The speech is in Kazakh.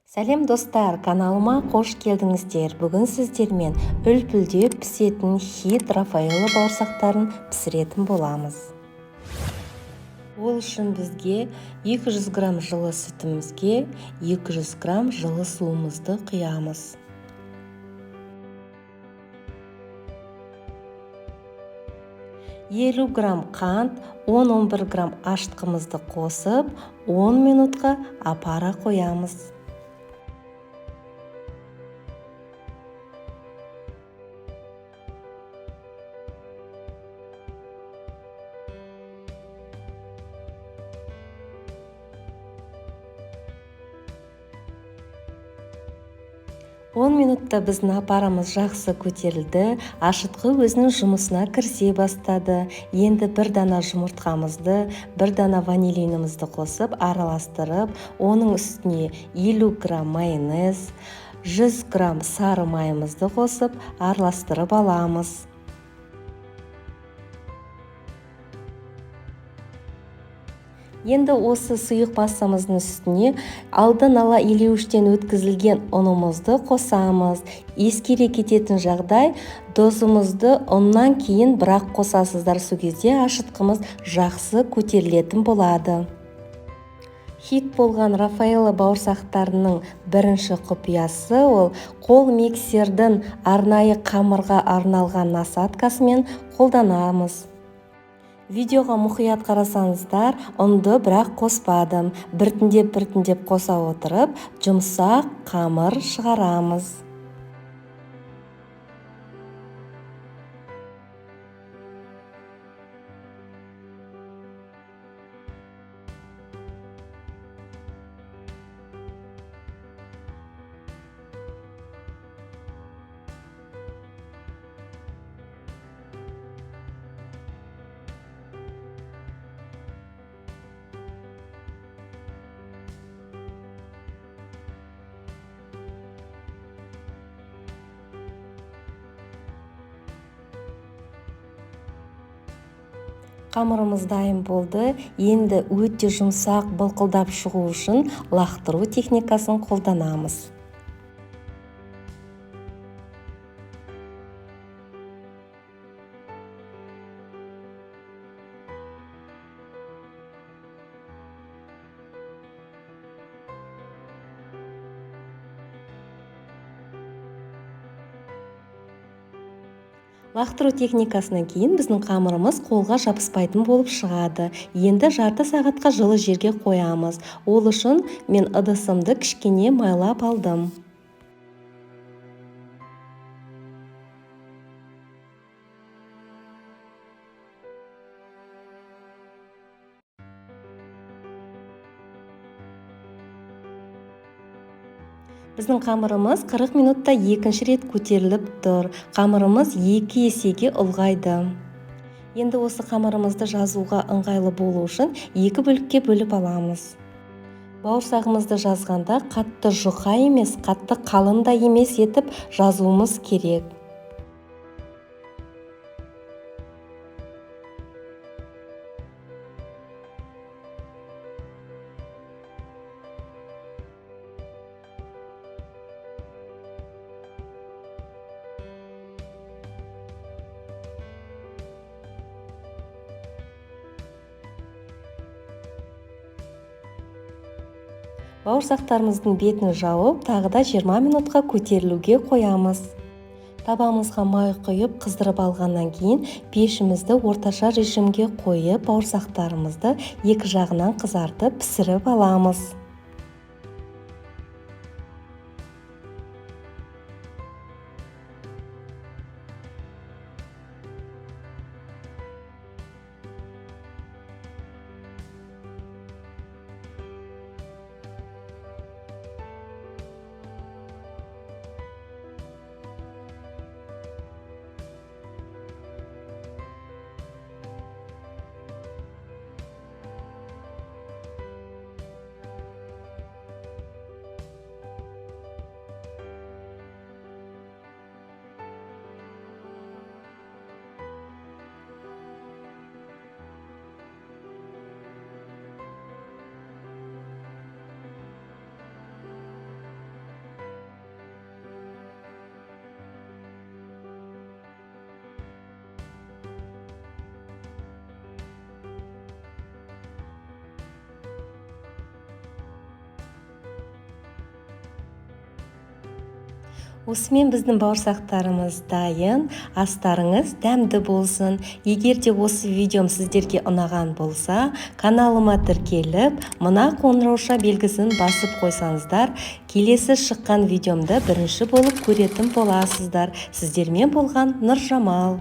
Сәлем достар, каналыма қош келдіңіздер. Бүгін сіздермен үлпілдеп пісетін хит Рафаэлло бауырсақтарын пісіретін боламыз. Ол үшін бізге 200 грамм жылы сүтімізге 200 грамм жылы суымызды құямыз. 50 грамм қант, 10-11 грамм ашытқымызды қосып, 10 минутқа апара қоямыз. Он минутта біздің апарамыз жақсы көтерілді, ашытқы өзінің жұмысына кірісе бастады. Енді бір дана жұмыртқамызды, бір дана ванилинімізді қосып, араластырып, оның үстіне 50 грамм майонез, 100 грамм сары майымызды қосып, араластырып аламыз. Енді осы сұйық массамыздың үстіне алдын ала илеуіштен өткізілген ұнымызды қосамыз. Ескере кететін жағдай, дозымызды ұннан кейін бірақ қосасыздар, сол кезде ашытқымыз жақсы көтерілетін болады. Хит болған Рафаэлло бауырсақтарының бірінші құпиясы ол қол миксердің арнайы қамырға арналған насадкасымен қолданамыз. Видеоға мұқият қарасаңыздар, ұнды бірақ қоспадым. Біртіндеп қоса отырып, жұмсақ қамыр шығарамыз. Қамырымыз дайын болды. Енді өте жұмсақ былқылдап шығу үшін лақтыру техникасын қолданамыз. Лақтыру техникасынан кейін біздің қамырымыз қолға жабыспайтын болып шығады. Енді жарты сағатқа жылы жерге қоямыз. Ол үшін мен ыдысымды кішкене майлап алдым. Біздің қамырымыз 40 минутта екінші рет көтеріліп тұр. Қамырымыз 2 есеге ұлғайды. Енді осы қамырымызды жазуға ыңғайлы болу үшін 2 бөлікке бөліп аламыз. Бауырсағымызды жазғанда қатты жұқа емес, қатты қалың да емес етіп жазуымыз керек. Бауырсақтарымыздың бетін жауып, тағы да 20 минутқа көтерілуге қоямыз. Табамызға май құйып қыздырып алғаннан кейін пешімізді орташа режимге қойып, бауырсақтарымызды екі жағынан қызартып пісіріп аламыз. Осымен біздің бауырсақтарымыз дайын, астарыңыз дәмді болсын. Егер де осы видеом сіздерге ұнаған болса, каналыма тіркеліп, мына қоңырауша белгісін басып қойсаңыздар, келесі шыққан видеомды бірінші болып көретін боласыздар. Сіздермен болған Нұржамал.